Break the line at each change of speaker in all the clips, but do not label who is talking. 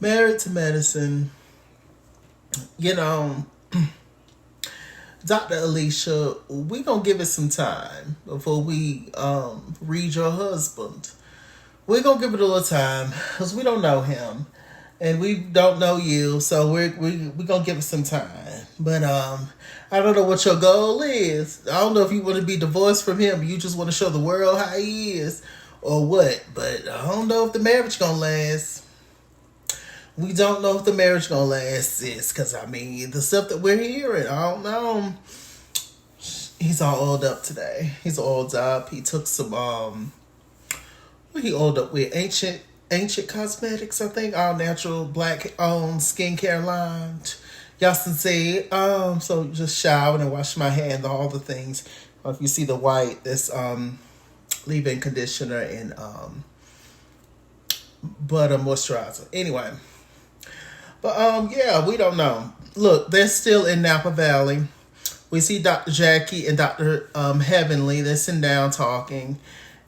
Married to Medicine. You know, Dr. Alicia, we gonna give it some time before we read your husband. We're gonna give it a little time because we don't know him and we don't know you, so we gonna give it some time. But I don't know what your goal is. I don't know if you want to be divorced from him, you just want to show the world how he is, or what. But I don't know if the marriage gonna last. We don't know if the marriage gonna last, sis. Because I mean, the stuff that we're hearing, I don't know. He's all oiled up today. He's oiled up. He took some what he oiled up with? Ancient cosmetics, I think. All natural black owned skincare line. Yassin said. So just shower and wash my hands, all the things. If you see the white, that's leave-in conditioner and butter moisturizer. Anyway. But yeah, we don't know. Look, they're still in Napa Valley. We see Dr. Jackie and Dr. Heavenly. They're sitting down talking.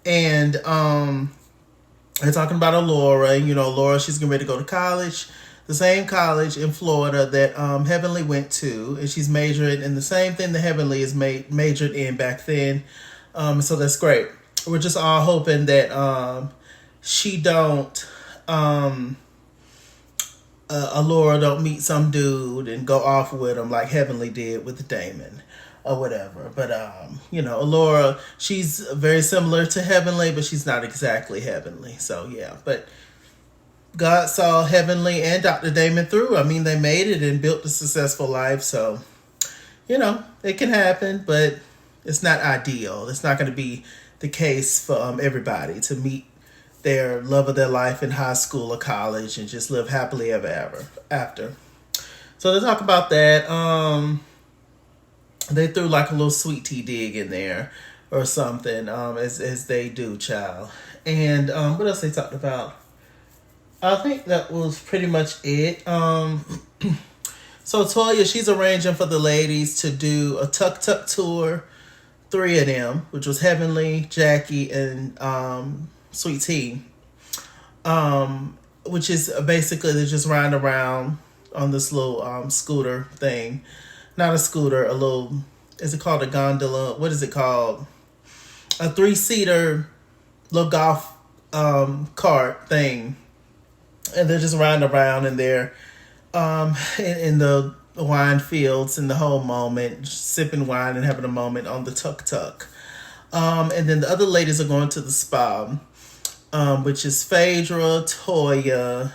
And they're talking about Laura. You know, Laura, she's getting ready to go to college. The same college in Florida that Heavenly went to. And she's majoring in the same thing that Heavenly is majored in back then. So that's great. We're just all hoping that she don't... Laura don't meet some dude and go off with him like Heavenly did with Damon or whatever. But, you know, Laura, she's very similar to Heavenly, but she's not exactly Heavenly. So, yeah. But God saw Heavenly and Dr. Damon through. I mean, they made it and built a successful life. So, you know, it can happen, but it's not ideal. It's not going to be the case for everybody to meet their love of their life in high school or college and just live happily ever after. So they talk about that. They threw like a little sweet tea dig in there or something, as they do, child. And what else they talked about? I think that was pretty much it. So Toya, she's arranging for the ladies to do a tuk tour. 3 of them, which was Heavenly, Jackie, and Sweet Tea, which is basically they're just riding around on this little scooter thing. Not a scooter, a little, is it called a gondola? What is it called? A 3-seater little golf cart thing. And they're just riding around and they're in the wine fields in the whole moment, sipping wine and having a moment on the tuk-tuk. And then the other ladies are going to the spa, which is Phaedra, Toya,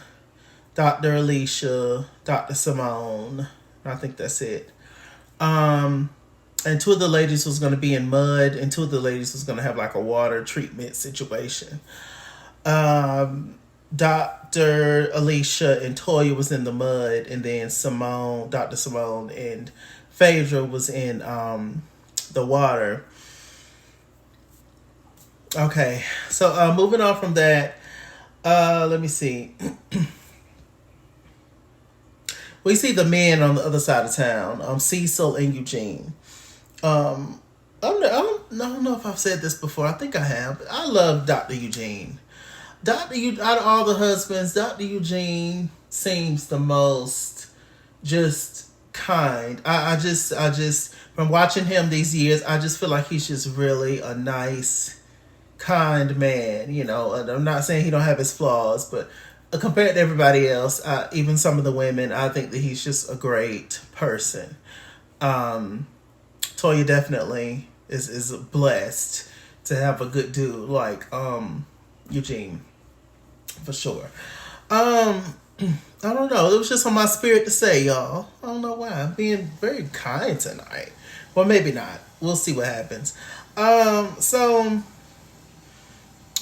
Dr. Alicia, Dr. Simone. I think that's it. And 2 of the ladies was going to be in mud, and 2 of the ladies was going to have like a water treatment situation. Dr. Alicia and Toya was in the mud, and then Simone, Dr. Simone, and Phaedra was in the water. Okay, so moving on from that, let me see. We see the men on the other side of town, Cecil and Eugene. I don't know if I've said this before. I think I have. I love Dr. Eugene. Out of all the husbands, Dr. Eugene seems the most just kind. I just from watching him these years, I just feel like he's just really a nice, kind man. You know, and I'm not saying he don't have his flaws, but compared to everybody else, even some of the women, I think that he's just a great person. Toya definitely is blessed to have a good dude like Eugene, for sure. I don't know. It was just on my spirit to say, y'all. I don't know why. I'm being very kind tonight. Well, maybe not. We'll see what happens. So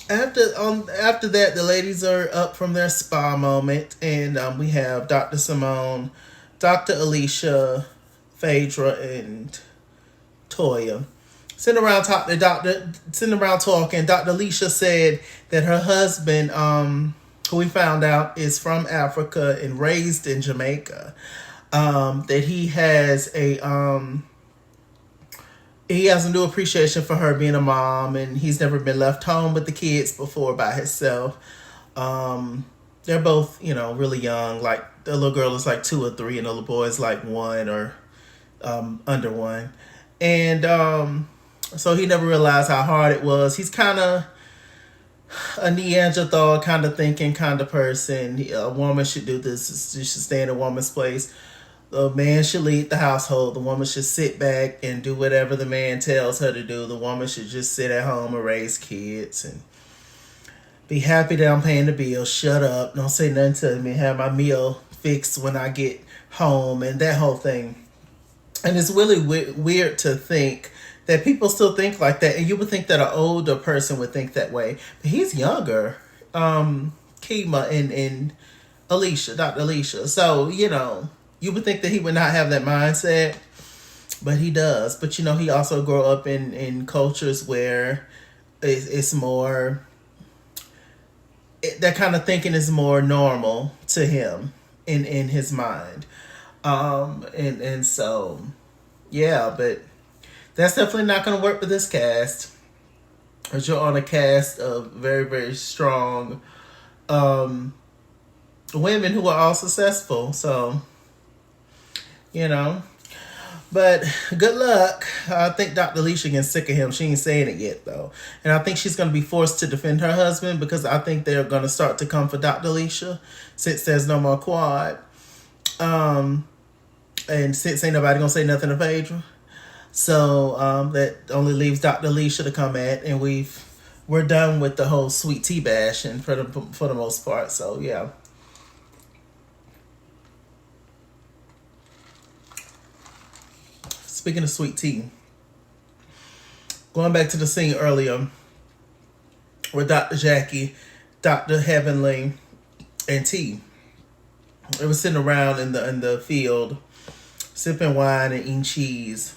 after that, the ladies are up from their spa moment, and we have Dr. Simone, Dr. Alicia, Phaedra, and Toya sitting around talking. Dr. Alicia said that her husband, who we found out is from Africa and raised in Jamaica, that he has a new appreciation for her being a mom, and he's never been left home with the kids before by himself. they're both, really young. Like the little girl is like 2 or 3, and the little boy is like 1 or under 1. And so he never realized how hard it was. He's kind of a Neanderthal kind of thinking kind of person. A woman should do this. She should stay in a woman's place. The man should lead the household. The woman should sit back and do whatever the man tells her to do. The woman should just sit at home and raise kids and be happy that I'm paying the bill. Shut up. Don't say nothing to me. Have my meal fixed when I get home and that whole thing. And it's really weird to think that people still think like that. And you would think that an older person would think that way. But he's younger. Kima and Alicia, Dr. Alicia. So, you would think that he would not have that mindset. But he does. But, he also grew up in cultures where it's more... that kind of thinking is more normal to him in his mind. And so, yeah, but that's definitely not going to work with this cast. Because you're on a cast of very, very strong women who are all successful. So, But good luck. I think Dr. Alicia gets sick of him. She ain't saying it yet, though. And I think she's going to be forced to defend her husband because I think they're going to start to come for Dr. Alicia since there's no more quad. And since ain't nobody going to say nothing to Phaedra. So that only leaves Dr. Alicia to come at. And we're done with the whole sweet tea bashing for the most part. So, yeah. Speaking of sweet tea, going back to the scene earlier where Dr. Jackie, Dr. Heavenly, and T, they were sitting around in the field, sipping wine and eating cheese.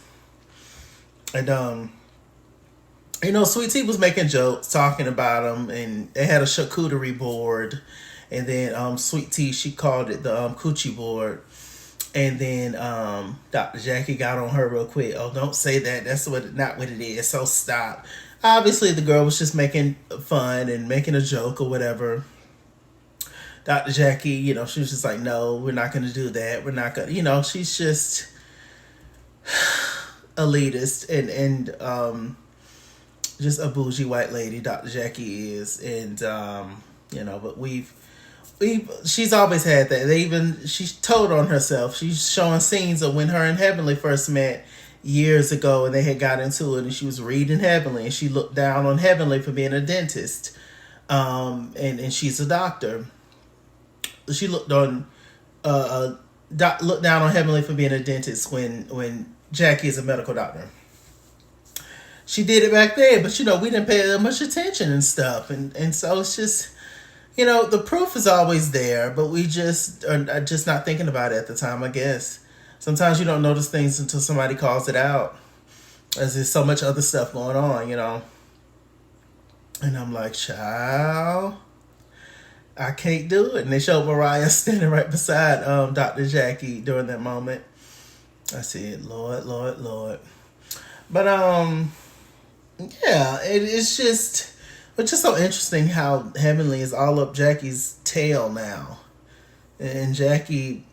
And Sweet Tea was making jokes, talking about them, and they had a charcuterie board, and then Sweet Tea, she called it the coochie board. And then Dr. Jackie got on her real quick. Oh, don't say that. That's not what it is. So stop. Obviously, the girl was just making fun and making a joke or whatever. Dr. Jackie, she was just like, no, we're not going to do that. We're not going to, she's just elitist and just a bougie white lady, Dr. Jackie is. And, but she's always had that. She's told on herself. She's showing scenes of when her and Heavenly first met years ago and they had got into it and she was reading Heavenly and she looked down on Heavenly for being a dentist. And she's a doctor. She looked down on Heavenly for being a dentist when Jackie is a medical doctor. She did it back then, but we didn't pay that much attention and stuff. And so it's just... the proof is always there, but we just are just not thinking about it at the time, I guess. Sometimes you don't notice things until somebody calls it out. As there's so much other stuff going on, And I'm like, child, I can't do it. And they showed Mariah standing right beside Dr. Jackie during that moment. I said, Lord, Lord, Lord. But, yeah, it's just... It's just so interesting how Heavenly is all up Jackie's tail now. And Jackie,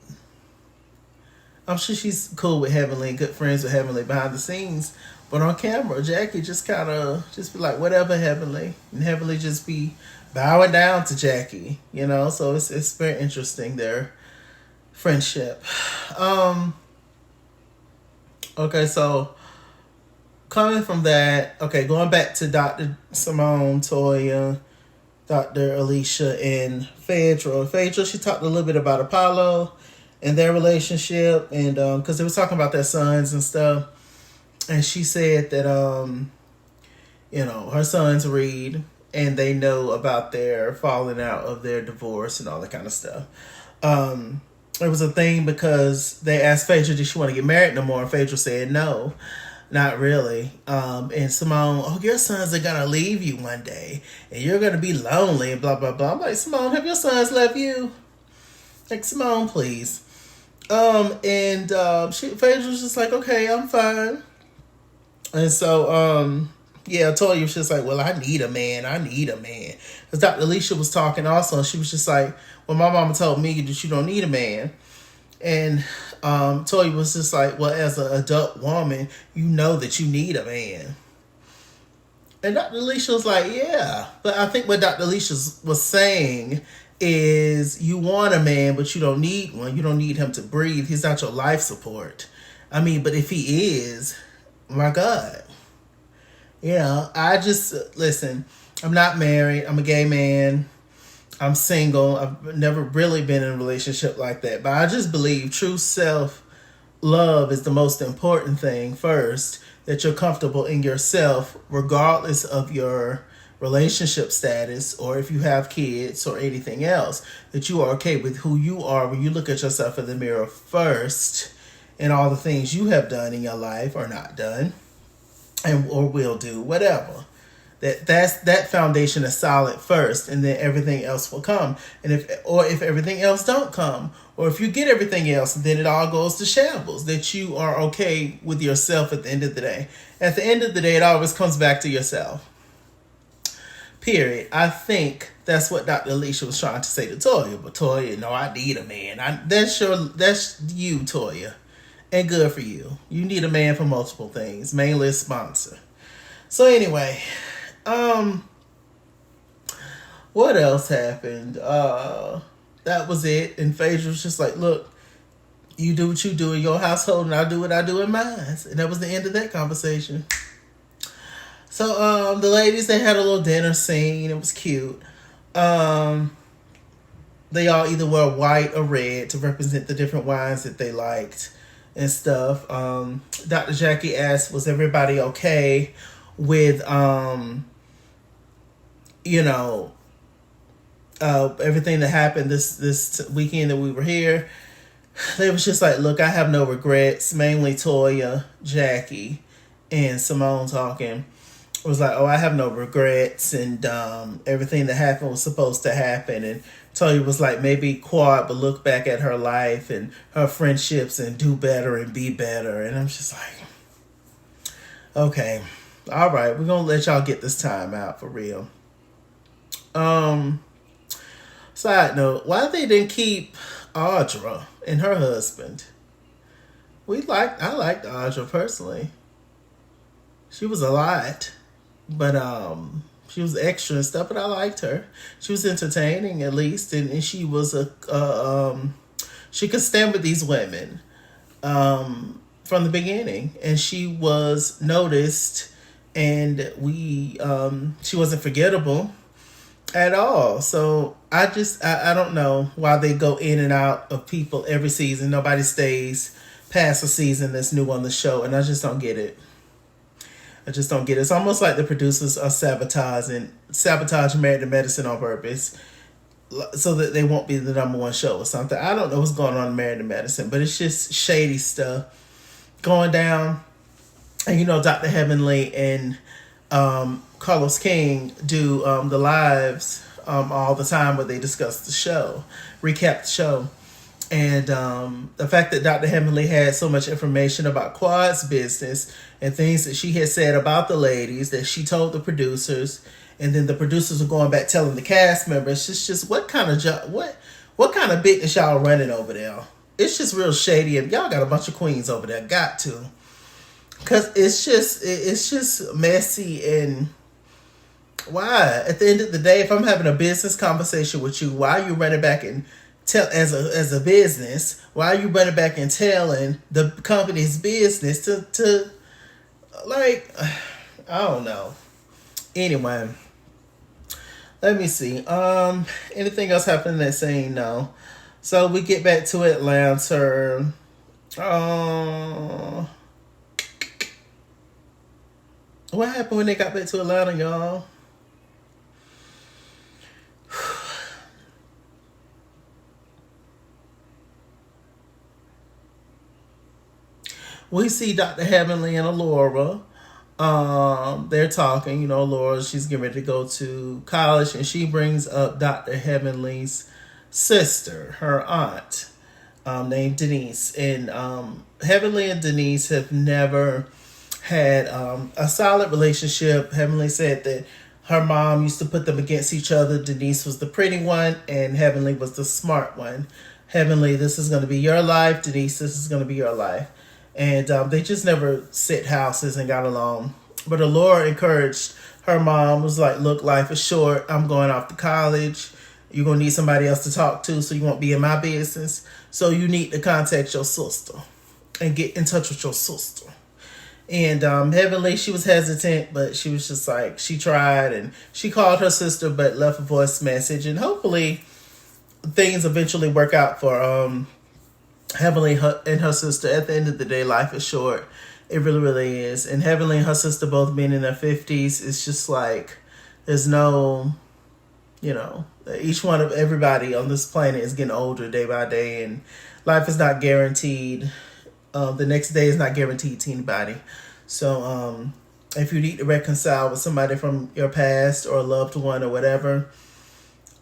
I'm sure she's cool with Heavenly, good friends with Heavenly behind the scenes. But on camera, Jackie just kind of just be like, whatever, Heavenly. And Heavenly just be bowing down to Jackie, So it's very interesting, their friendship. Okay, so... Coming from that, going back to Dr. Simone, Toya, Dr. Alicia, and Phaedra. Phaedra, she talked a little bit about Apollo and their relationship, and because they were talking about their sons and stuff. And she said that, her sons read, and they know about their falling out of their divorce and all that kind of stuff. It was a thing because they asked Phaedra, did she want to get married no more? And Phaedra said no. Not really. And Simone, your sons are going to leave you one day. And you're going to be lonely and blah, blah, blah. I'm like, Simone, have your sons left you? Like, Simone, please. Phaedra was just like, okay, I'm fine. And so Yeah, Toya was just like, well, I need a man. I need a man. Because Dr. Alicia was talking also, and she was just like, well, my mama told me that you don't need a man. And Toya was just like, well, as an adult woman, you know that you need a man. And Dr. Alicia was like, yeah. But I think what Dr. Alicia was saying is you want a man, but you don't need one. You don't need him to breathe. He's not your life support. I mean, but if he is, my God. You know, I just, listen, I'm not married. I'm a gay man. I'm single. I've never really been in a relationship like that. But I just believe true self-love is the most important thing first. That you're comfortable in yourself, regardless of your relationship status or if you have kids or anything else. That you are okay with who you are when you look at yourself in the mirror first and all the things you have done in your life or not done and or will do, whatever. That foundation is solid first, and then everything else will come. And if everything else don't come, or if you get everything else, then it all goes to shambles. That you are okay with yourself at the end of the day. At the end of the day, it always comes back to yourself. Period. I think that's what Dr. Alicia was trying to say to Toya. But Toya, no, I need a man. That's you, Toya, and good for you. You need a man for multiple things, mainly a sponsor. So anyway. What else happened? That was it. And Phaedra was just like, look, you do what you do in your household and I do what I do in mine. And that was the end of that conversation. So, the ladies, they had a little dinner scene. It was cute. They all either wore white or red to represent the different wines that they liked and stuff. Dr. Jackie asked, was everybody okay with, everything that happened this weekend that we were here. They was just like, look, I have no regrets. Mainly Toya, Jackie, and Simone talking. It was like, oh, I have no regrets, and everything that happened was supposed to happen. And Toya was like, maybe quiet, but look back at her life and her friendships and do better and be better. And I'm just like, okay, all right, we're gonna let y'all get this time out for real. Side note, why they didn't keep Audra and her husband? I liked Audra personally. She was a lot, but she was extra and stuff, but I liked her. She was entertaining at least, and she was she could stand with these women from the beginning, and she was noticed, and she wasn't forgettable at all. So I don't know why they go in and out of people every season. Nobody stays past a season that's new on the show, and I just don't get it. It's almost like the producers are sabotaging Married to Medicine on purpose so that they won't be the number one show or something. I don't know what's going on in Married to Medicine, but it's just shady stuff going down. And Dr. Heavenly and Carlos King do the lives all the time where they discuss the show, recap the show. And the fact that Dr. Heavenly had so much information about Quad's business and things that she had said about the ladies that she told the producers, and then the producers are going back telling the cast members, it's just what kind of job, what kind of business y'all running over there? It's just real shady, and y'all got a bunch of queens over there. Got to. Because it's just messy. And why? At the end of the day, if I'm having a business conversation with you, why are you running back and tell as a business? Why are you running back and telling the company's business to like, I don't know. Anyway, let me see. Anything else happening that scene? No. So we get back to Atlanta. What happened when they got back to Atlanta, y'all? We see Dr. Heavenly and Alora. They're talking. Laura, she's getting ready to go to college, and she brings up Dr. Heavenly's sister, her aunt, named Denise. And Heavenly and Denise have never had a solid relationship. Heavenly said that her mom used to put them against each other. Denise was the pretty one, and Heavenly was the smart one. Heavenly, this is going to be your life. Denise, this is going to be your life. And they just never sit houses and got along. But Laura encouraged her mom, was like, look, life is short. I'm going off to college. You're going to need somebody else to talk to, so you won't be in my business. So you need to contact your sister and get in touch with your sister. And Heavenly, she was hesitant, but she was just like, she tried, and she called her sister but left a voice message. And hopefully things eventually work out for Heavenly and her sister. At the end of the day, life is short. It really, really is. And Heavenly and her sister both being in their 50s, it's just like, there's no, each one of everybody on this planet is getting older day by day, and life is not guaranteed. The next day is not guaranteed to anybody. So if you need to reconcile with somebody from your past or a loved one or whatever,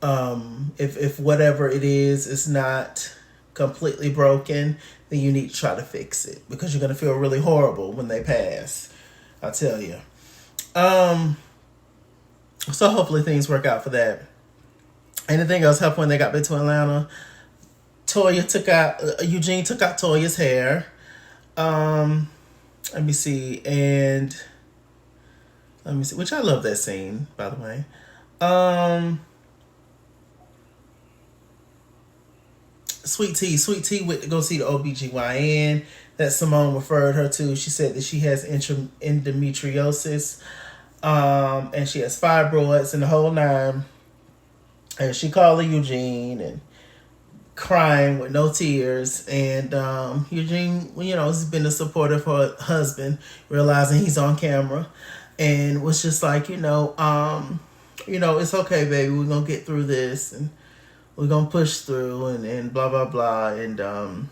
if whatever it is not completely broken, then you need to try to fix it, because you're going to feel really horrible when they pass. I'll tell you. So hopefully things work out for that. Anything else happened when they got back to Atlanta? Eugene took out Toya's hair. Let me see, which I love that scene, by the way. Sweet Tea went to go see the OBGYN that Simone referred her to. She said that she has endometriosis, and she has fibroids and the whole nine. And she called Eugene and crying with no tears. And Eugene, has been a supportive for her husband, realizing he's on camera, and was just like, it's okay, baby. We're gonna get through this, and we're gonna push through, and blah blah blah. And I'm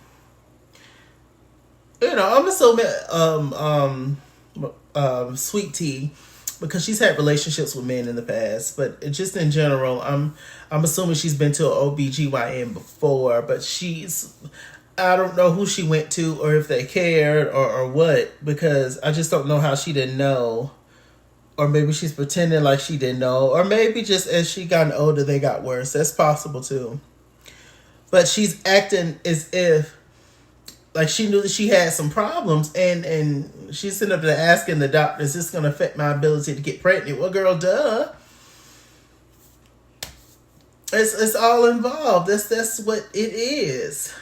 assuming Sweet Tea, because she's had relationships with men in the past, but just in general, I'm assuming she's been to an OBGYN before, but I don't know who she went to or if they cared or what, because I just don't know how she didn't know. Or maybe she's pretending like she didn't know, or maybe just as she gotten older, they got worse. That's possible too. But she's acting as if like she knew that she had some problems, and she's sitting up there asking the doctor, is this going to affect my ability to get pregnant? Well, girl, duh. It's all involved. That's what it is,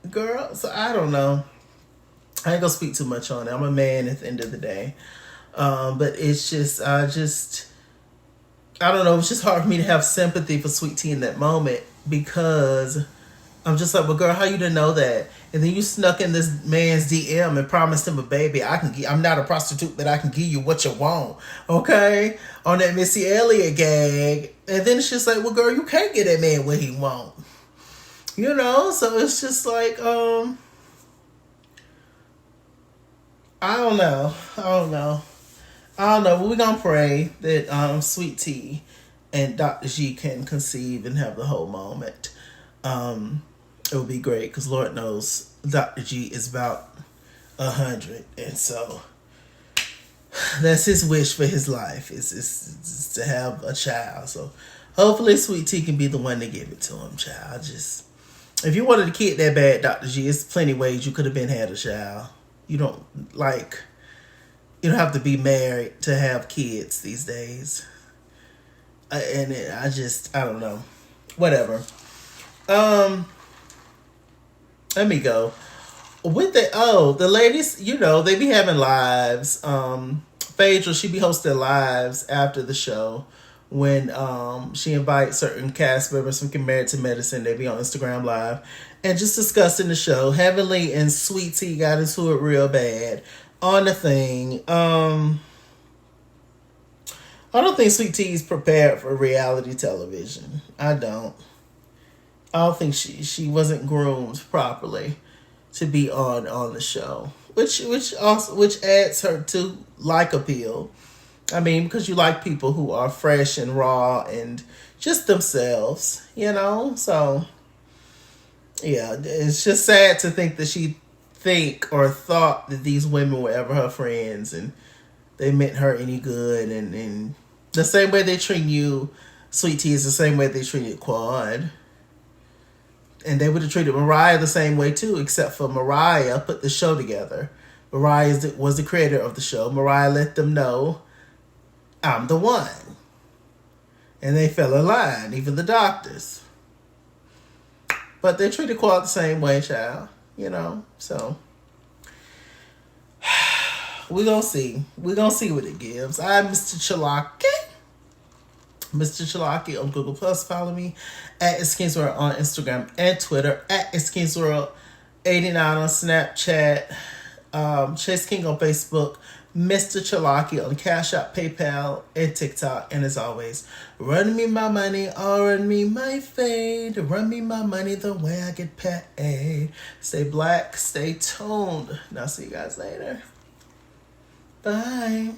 girl. So I don't know. I ain't gonna speak too much on it. I'm a man at the end of the day. But it's just, I don't know. It's just hard for me to have sympathy for Sweet Tea in that moment, because I'm just like, well, girl, how you didn't know that? And then you snuck in this man's DM and promised him a baby. I'm not a prostitute, but I can give you what you want. Okay? On that Missy Elliott gag. And then it's just like, well, girl, you can't get that man what he want. So it's just like, I don't know. But we're going to pray that Sweet Tea and Dr. G can conceive and have the whole moment. It would be great, because Lord knows Dr. G is about 100. And so that's his wish for his life, is to have a child. So hopefully Sweet Tea can be the one to give it to him, child. If you wanted a kid that bad, Dr. G, there's plenty of ways you could have had a child. You don't have to be married to have kids these days. I don't know. Whatever. Let me go. With the ladies, they be having lives. Phaedra, she be hosting lives after the show when she invites certain cast members from Married to Medicine. They be on Instagram Live and just discussing the show. Heavenly and Sweet Tea got into it real bad on the thing. I don't think Sweet Tea is prepared for reality television. I don't think she wasn't groomed properly to be on the show, which adds her to like appeal. I mean, because you like people who are fresh and raw and just themselves, So yeah, it's just sad to think that she think or thought that these women were ever her friends and they meant her any good. And the same way they treat you, Sweet Tea, is the same way they treated Quad. And they would have treated Mariah the same way too, except for Mariah put the show together. Mariah was the creator of the show. Mariah let them know, I'm the one. And they fell in line, even the doctors. But they treated Quad the same way, child. So we're going to see. We're going to see what it gives. I'm Mr. Chalaki. Mr. Chalaki on Google+. Follow me at @SkinsWorld on Instagram and Twitter, at @SkinsWorld89 on Snapchat, Chase King on Facebook, Mr. Chalaki on Cash App, PayPal, and TikTok. And as always, run me my money or run me my fade. Run me my money the way I get paid. Stay black, stay tuned. And I'll see you guys later. Bye.